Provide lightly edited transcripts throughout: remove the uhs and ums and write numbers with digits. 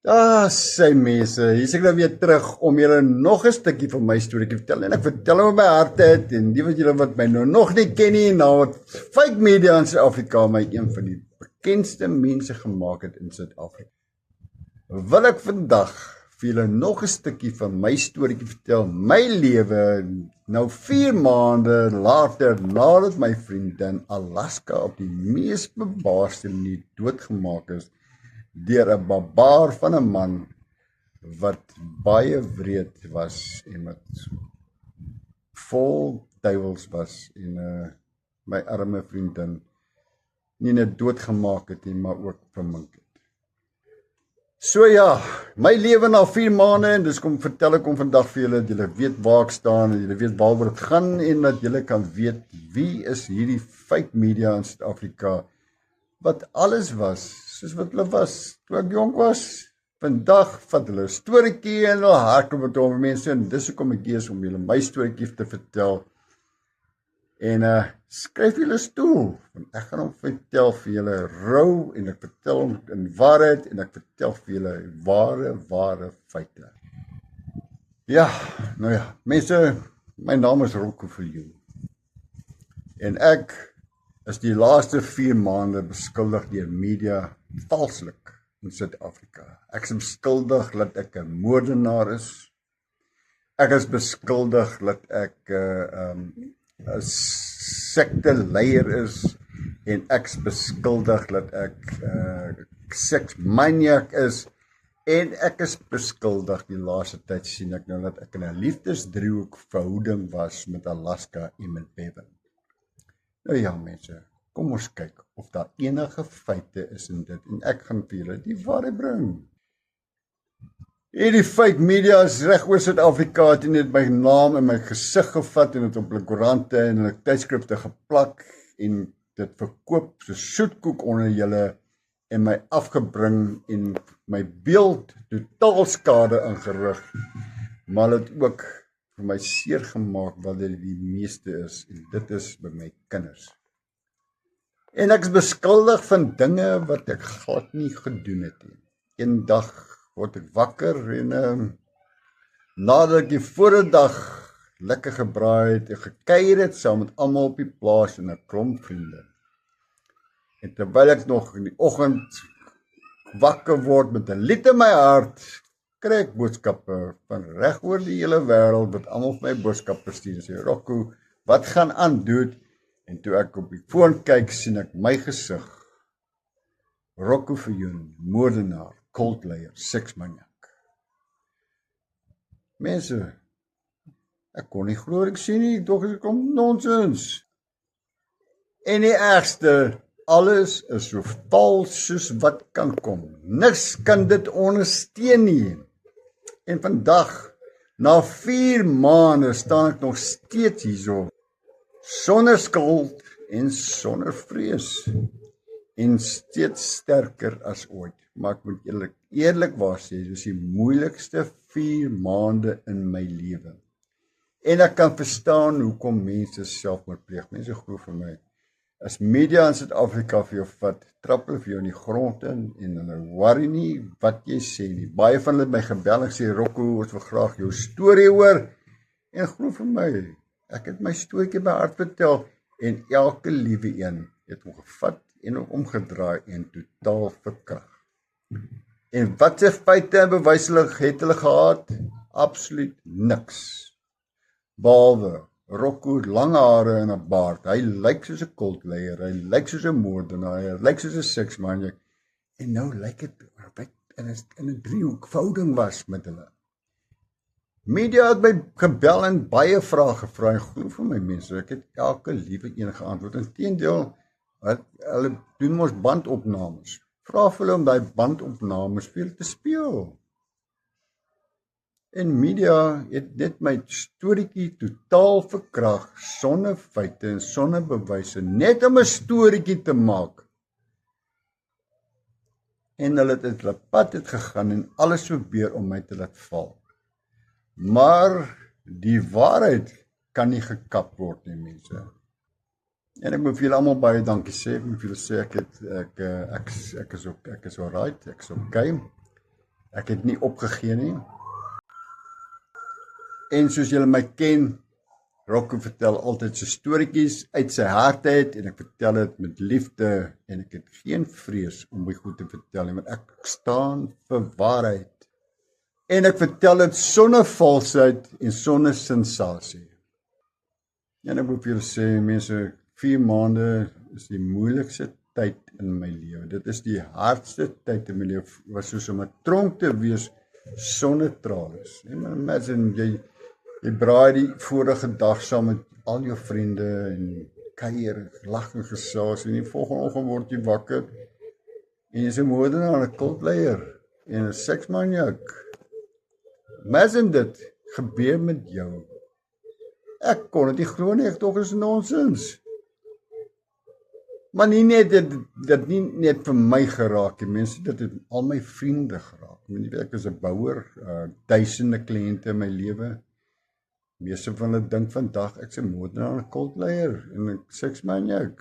Sy mense, hier is ek nou weer terug om julle nog 'n stukkie van my storie te vertel. En ek vertel hom met my hart uit en die wat julle wat my nou nog nie ken nie, nou wat fake media in Suid-Afrika my een van die bekendste mense gemaak het in Suid-Afrika. Wil ek vandag vir julle nog 'n stukkie van my storieetjie vertel, my lewe nou 4 maande later nadat my vriendin Alaska op die mees bebaarste manier doodgemaak is deur 'n barbaar van 'n man wat baie wreed was en wat vol duiwels was en my arme vriendin nie net doodgemaak het nie, maar ook vermink het. So ja, my lewe na 4 maande en dis kom vertel ek om vandag vir julle, dat julle weet waar ek staan en julle weet waaroor dit gaan en dat julle kan weet wie is hierdie fake media in Suid-Afrika wat alles was soos wat hulle was toe ek jonk was. Vandag vat hulle 'n storieetjie en hulle hardloop met hom mense en dis hoekom ek kies om julle my storieetjie te vertel. En skryf julle stoel, want ek gaan hom vertel vir julle rou en ek vertel hom in waarheid en ek vertel vir julle ware feite. Ja, nou ja, mense, my naam is Rocco Viljoen en ek is die laaste 4 maande beskuldig deur media valslik in Suid-Afrika. Ek is beskuldig dat ek 'n moordenaar is. Ek is beskuldig dat ek 'n sekteleier is en ek is beskuldig dat ek seksmaniak is en ek is beskuldig die laaste tyd sien ek nou dat ek in 'n liefdesdriehoek verhouding was met Alaska en met Bevan. Nou ja mense, kom ons kyk of daar enige feite is in dit en ek gaan vir julle die waarheid bring. Hierdie fake media is reg oor Suid-Afrika het net my naam en my gesig gevat en dit op hulle koerante en hulle tydskrifte geplak en dit verkoop so soetkoek onder julle en my afgebring en my beeld totaal skade ingerig, maar dit ook vir my seer gemaak wat dit die meeste is en dit is by my kinders. En ek is beskuldig van dinge wat ek glad nie gedoen het nie. Een dag word ek wakker en nadat ek die vorige dag lekker gebraai het en gekuier het saam met almal op die plaas en 'n klomp vriende. En terwyl ek nog in die oggend wakker word met 'n lied in my hart, kry ek boodskappe van reg oor die hele wêreld wat almal vir my boodskappe stuur en sê, Rocco, wat gaan aan, dude? En toe ek op die foon kyk, sien ek my gesig. Rocco Viljoen, moordenaar, cultleier, seksmaniak. Mense, ek kon nie glo wat ek sien nie, tog is dit kom nonsens. En die ergste, alles is so vals soos wat kan kom. Niks kan dit ondersteun nie. En vandag, na 4 maande, staan ek nog steeds hierso, sonder skuld en sonder vrees. En steeds sterker as ooit. Maar ek moet eerlikwaar sê, dis die moeilikste 4 maande in my lewe. En ek kan verstaan hoekom mense selfmoord pleeg. Mense glo vir my, as media in Suid-Afrika vir jou vat, trap hulle vir jou in die grond in en hulle worry nie wat jy sê nie. Baie van hulle het my gebel en sê, Rocco, ons wil graag jou storie hoor. En glo vir my, ek het my stootjie by hart vertel en elke liewe een het hom gevat en hom omgedraai en totaal verkrag. En wat 'n feite en bewys het hulle gehad? Absoluut niks. Behalwe Rocco lang hare en 'n baard. Hy lyk soos 'n cultleier, hy lyk soos 'n moordenaar, hy lyk soos 'n seksmaniak. En nou lyk dit in 'n driehoek verhouding was met hulle. Media het my gebel en baie vrae gevra en glo vir my mense, ek het elke liewe een geantwoord. Inteendeel, hulle doen mos bandopnames. Vra vir hulle om daai bandopnames vir hulle te speel. En media het net my storieetjie totaal verkrag, sonder feite en sonder bewyse, net om 'n storieetjie te maak. En hulle het hulle pad het gegaan en alles probeer om my te laat val. Maar die waarheid kan nie gekap word nie, mense. En ek moet vir julle almal baie dankie sê. Ek moet vir julle sê ek is alright, ek is okay. Ek het nie opgegee nie. En soos julle my ken, Rocco vertel altyd sy storieetjies uit sy hart uit en ek vertel dit met liefde en ek het geen vrees om my goed te vertel nie, want ek staan vir waarheid. En ek vertel dit sonder valsheid en sonder sensasie. En ek moet vir julle sê, mense, 4 maande is die moeilikste tyd in my lewe. Dit is die hardste tyd in my lewe, was soos om 'n tronk te wees sonder tralies. Imagine, jy braai die vorige dag saam met al jou vriende en kuier, lag en gesels en die volgende oggend word jy wakker en jy's 'n moordenaar en 'n kultleier en 'n seksmaniak. Imagine dit gebeur met jou. Ek kon dit nie glo nie, ek dink dit is nonsens. Maar nie net dit nie net vir my geraak nie, mense, dit het al my vriende geraak. Ek is 'n bouer, duisende kliënte in my lewe. Meeste van hulle dink vandag ek's 'n moordenaar, 'n kultleier en 'n seksmaniak.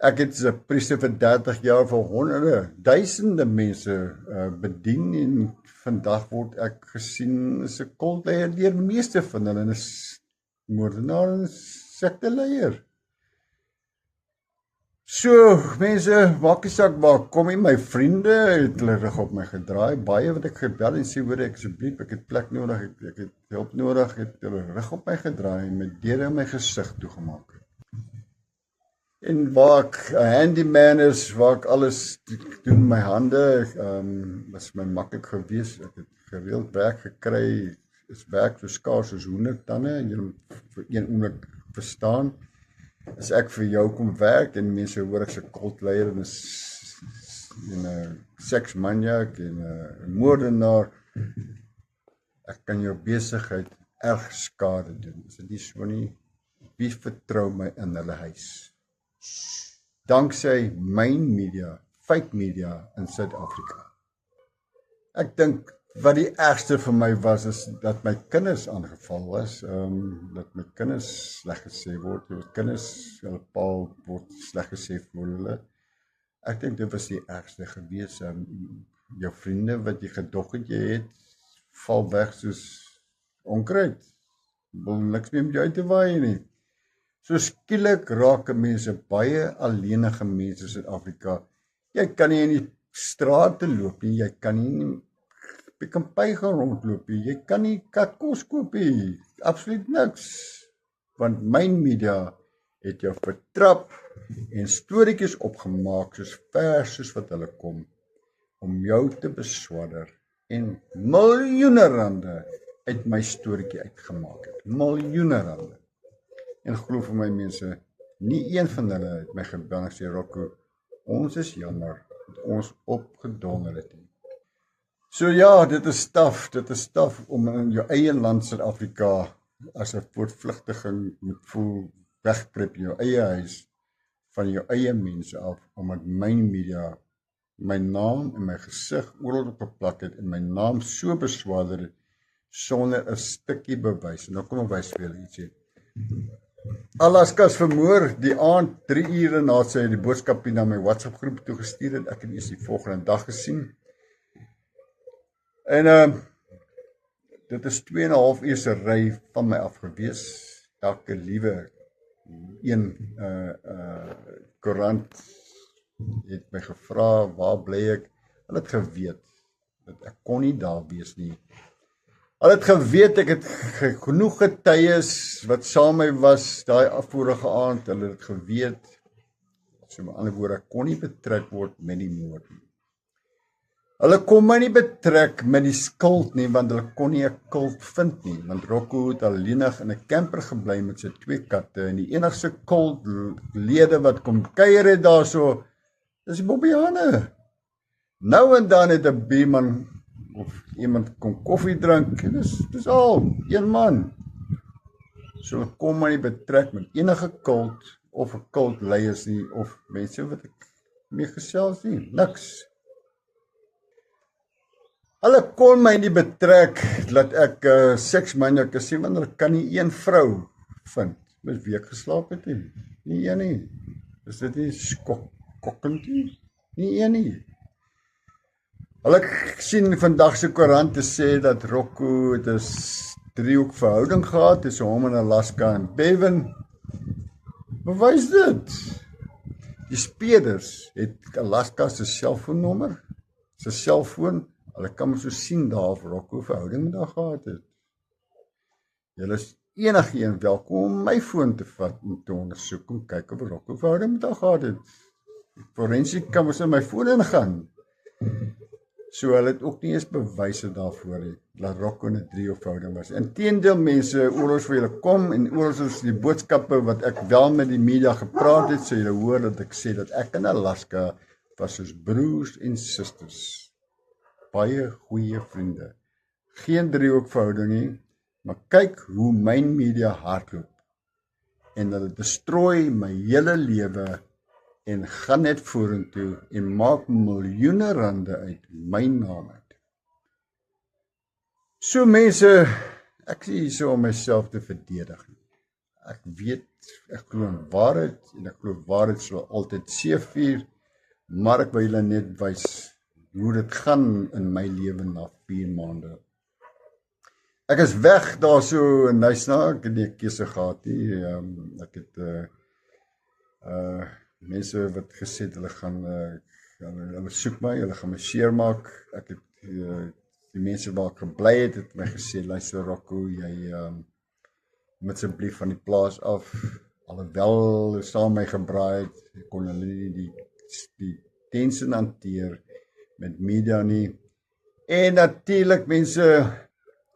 Ek het as 'n priester vir 30 jaar vir honderde, duisende mense bedien en vandag word ek gesien as 'n kultleier deur die meeste van hulle en 'n moordenaar en 'n sekteleier. So, mense, maak nie saak waar kom nie, my vriende het hulle rug op my gedraai, baie wat ek gebel en sê, hoor ek asseblief, ek het plek nodig, ek het hulp nodig, het hulle rug op my gedraai en met deure in my gesig toegemaak. En waar ek 'n handyman is, waar ek alles doen my hande, was my maklik gewees, ek het gereeld werk gekry, is werk so skaars soos hoendertande, jy moet vir een oomblik verstaan, as ek vir jou kom werk en mense hoor ek's 'n kultleier en 'n seksmaniak en 'n moordenaar, ek kan jou besigheid erg skade doen. Is dit nie so nie? Wie vertrou my in hulle huis? Danksy myn media, fake media in Suid-Afrika. Ek dink wat die ergste vir my was is dat my kinders aangeval was, dat my kinders sleg gesê word, kinders, hulle pa word sleg gesê vir hulle. Ek dink dit was die ergste gewees, jou vriende wat jy gedog het jy het, val weg soos onkruid, wil niks meer met jou uit te waai nie. So skielik raak mense baie alleenige mense in Suid-Afrika. Jy kan nie in die strate loop nie, jy kan nie Pick n Pay gaan rondloop nie, jy kan nie katkos koop nie, absoluut niks. Want myn media het jou vertrap en storieetjies opgemaak soos vers soos wat hulle kom, om jou te beswadder en miljoene rande uit my storieetjie uitgemaak het. Miljoene rande. En glo vir my mense, nie een van hulle het my gebel en sê, Rocco, ons is jammer dat ons opgedonder het nie. So ja, dit is taaf om in jou eie land Suid-Afrika as 'n voortvlugtiging moet voel wegkruip in jou eie huis van jou eie mense af, omdat my media my naam en my gesig oral op geplak het en my naam so beswaarder het sonder 'n stukkie bewys. En nou kom ek wys vir julle ietsie. Alaskas vermoor die aand 3 ure nadat sy die boodskap na my WhatsApp groep toegestuur het. Ek het eers die volgende dag gesien. En dit is 2,5 uur se ry van my af gewees. Elke liewe een koerant het my gevra, waar bly ek? Hulle het geweet dat ek kon nie daar wees nie. Hulle het geweet ek het genoeg getuies wat saam met my was daai vorige aand. Hulle het geweet, so met ander woorde, ek kon nie betrek word met die moord nie. Hulle kon my nie betrek met die skuld nie, want hulle kon nie 'n kult vind nie, want Rocco het alleenig in 'n camper gebly met sy 2 katte en die enigste kultlede wat kom kuier het daarso, dis die Bobbiane. Nou en dan het 'n buurman of iemand kom koffie drink, en dis al, een man. So hulle kon my nie betrek met enige kult of 'n kultleiers nie, of mense wat ek mee gesels nie, niks. Hulle kon my nie betrek dat ek seksmaniak is, want hulle kan nie een vrou vind met wie ek geslaap het nie. Nie een nie. Is dit nie skokkend nie? Nie een nie. Al ek sien vandag se koerante sê dat Rocco het 'n driehoekverhouding gehad tussen hom en Alaska en Bevan. Bewys dit. Die speerders het Alaska se selfoonnommer, sy selfoon. Hulle kan mos so sien daar of Rocco verhouding met haar gehad het. Julle is enigeen welkom om my foon te vat om te ondersoek om kyk of Rocco verhouding met haar gehad het. Forensiek kan mos in my foon ingaan. So hulle het ook nie eens bewyse daarvoor het dat Rocco 'n driehoekverhouding was. Inteendeel mense, oral vir julle kom en oral is die boodskappe wat ek wel met die media gepraat het, so julle hoor dat ek sê dat ek en Alaska was soos broers en susters. Baie goeie vriende. Geen driehoekverhouding nie, maar kyk hoe my media hardloop. En hulle destrooi my hele lewe en gaan net vorentoe en maak miljoene rande uit my naam uit. So mense, ek is hier so om myself te verdedig. Ek weet, ek glo in waarheid en ek glo waarheid sal altyd seëvier, maar ek wil julle net wys hoe dit gaan in my lewe na 4 maande. Ek is weg daar so in Nysna, ek het nie 'n keuse gehad nie. Ek het mense wat gesê het hulle gaan hulle soek my, hulle gaan my seermaak. Ek het die mense waar ek gebly het my gesê, luister Rocco, jy moet asseblief van die plaas af, alhoewel hulle saam my gebraai het, kon hulle nie die tensie hanteer met media nie. En natuurlik mense,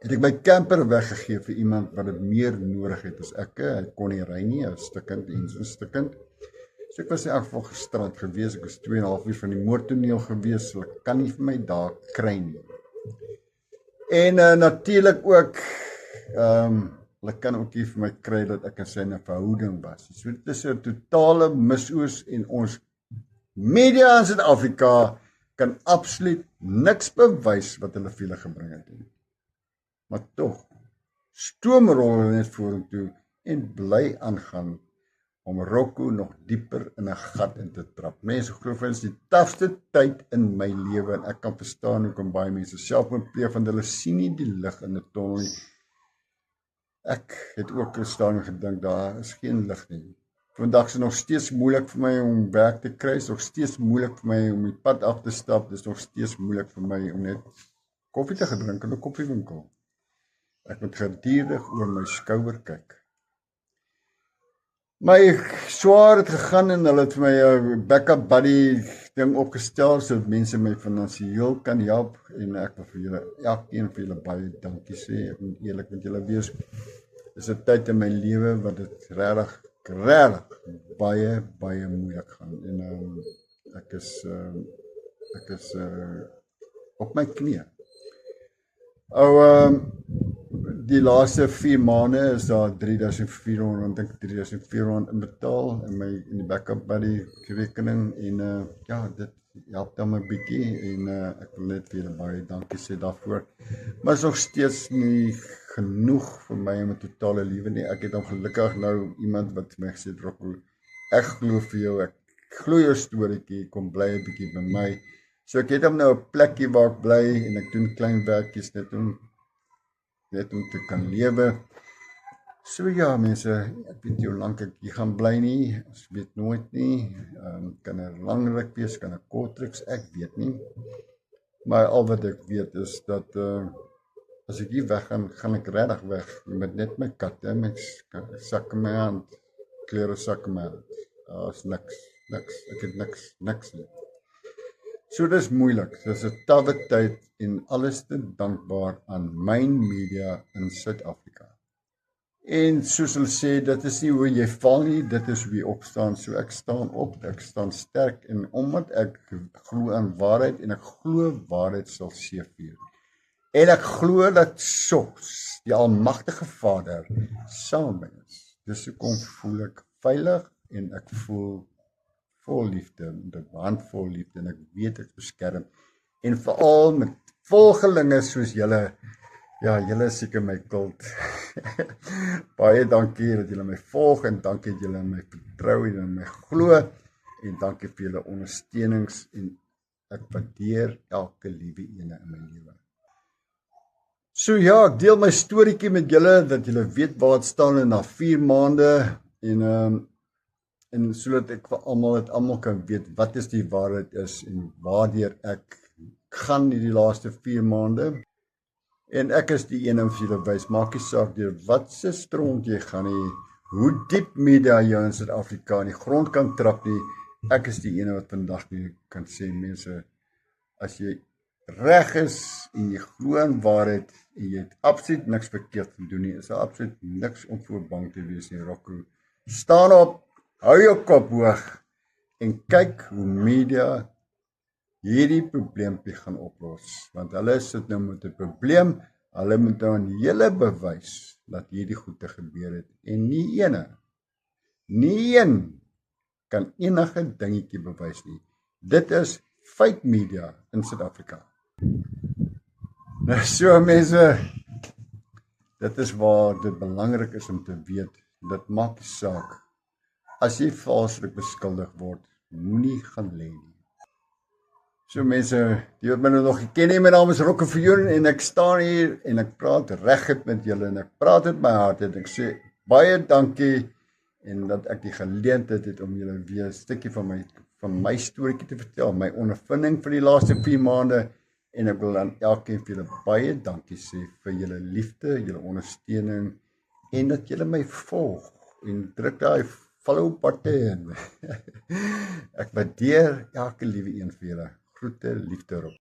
het ek my camper weggegee vir iemand wat dit meer nodig het as ek. Hy kon nie ry nie, 'n stukkend en so 'n stukkend. So ek was in elk geval gisterand gewees, ek was 2,5 uur van die moordtoneel gewees, so ek kan nie vir my daar kry nie. En natuurlik ook, hulle kan ook nie vir my kry dat ek en sy 'n verhouding was. So dit is 'n totale misoes en ons media in Suid-Afrika kan absoluut niks bewys wat hulle vir julle gebring het nie. Maar tog, stoomrol hulle net vorentoe en bly aangaan om Rocco nog dieper in 'n gat in te trap. Mense glo vir ons die tafste tyd in my lewe en ek kan verstaan hoekom baie mense selfmoord pleeg want hulle sien nie die lig in 'n tonnel nie. Ek het ook gestaan en gedink daar is geen lig nie. Vandag is dit nog steeds moeilik vir my om werk te kry, is nog steeds moeilik vir my om die pad af te stap, dis nog steeds moeilik vir my om net koffie te drink in 'n koffiewinkel. Ek moet gedurig oor my skouer kyk. My swaar het gegaan en hulle het vir my 'n backup buddy ding opgestel sodat mense my finansiëel kan help en ek wil vir julle, elkeen vir julle baie dankie sê. Ek moet eerlik met julle wees. Dis 'n tyd in my lewe wat dit regtig baie moeilik gaan en ek is op my knieë. Die laaste 4 maande is daar 3,400, dink 3,400 inbetaal in die backup buddy rekening en ja, dit help dan 'n bietjie en ek wil net vir julle baie dankie sê daarvoor. Maar is nog steeds nie genoeg vir my om 'n totale lewe nie. Ek het ongelukkig nou iemand wat my gesê het, Rocco, ek glo vir jou, ek glo jou storieetjie, kom bly 'n bietjie by my. So ek het hom nou 'n plekkie waar ek bly en ek doen klein werkies net om te kan lewe. So ja mense, ek weet nie hoe lank ek hier gaan bly nie, ons weet nooit nie, kan 'n lang ruk wees, kan 'n kort ruk, ek weet nie. Maar al wat ek weet is dat as ek hier weg gaan ek regtig weg met net my katte, my sak in my hand, klere sak in my hand. Is niks, ek het niks nie. So dis moeilik, dis 'n tawwe tyd en alles te dankbaar aan myn media in Suid-Afrika. En soos hulle sê, dit is nie hoe jy val nie, dit is hoe jy opstaan. So ek staan op, ek staan sterk en omdat ek glo aan waarheid en ek glo waarheid sal seëvier. En ek glo dat SOS, die almagtige Vader, saam met ons. Dis hoekom voel ek veilig en ek voel vol liefde, met 'n handvol liefde en ek weet ek is beskerm. En veral met volgelinge soos julle. Ja, julle is seker my kult. Baie dankie dat julle my volg en dankie dat julle my vertrou en in my glo en dankie vir julle ondersteunings en Ek waardeer elke liewe ene in my lewe. So ja, ek deel my storieetjie met julle, dat julle weet waar het staan en na 4 maande, en sodat ek vir almal kan weet wat is die waarheid is en waardeur ek gaan hierdie laaste 4 maande. En ek is die een om vir julle wys, maak nie saak deur wat se stront jy gaan nie, hoe diep media jou in Suid-Afrika in die grond kan trap nie. Ek is die ene wat vandag nie kan sê, mense, as jy reg is en jy glo in waarheid en jy het absoluut niks verkeerd gedoen nie, is daar absoluut niks om voor bang te wees nie. Rocco, staan op, hou jou kop hoog en kyk hoe media hierdie probleempie gaan oplos, want hulle sit nou met 'n probleem, hulle moet nou aan julle bewys dat hierdie goede gebeur het, en nie een kan enige dingetjie bewys nie. Dit is fake media in Suid-Afrika. Nou so mense, dit is waar dit belangrik is om te weet, dit maak nie saak, as jy valslik beskuldig word, moenie gaan lê nie. So mense, die wat my nog geken nie, my naam is Rocco Viljoen en ek staan hier en ek praat reguit met julle en ek praat uit my hart en ek sê baie dankie en dat ek die geleentheid het om julle weer 'n stukkie van my storieetjie te vertel, my ondervinding vir die laaste 4 maande, en ek wil aan elkeen vir julle baie dankie sê vir julle liefde, julle ondersteuning en dat julle my volg en druk daai follow button. Ek waardeer elke liewe een vir julle. Groete, liefde, Rob.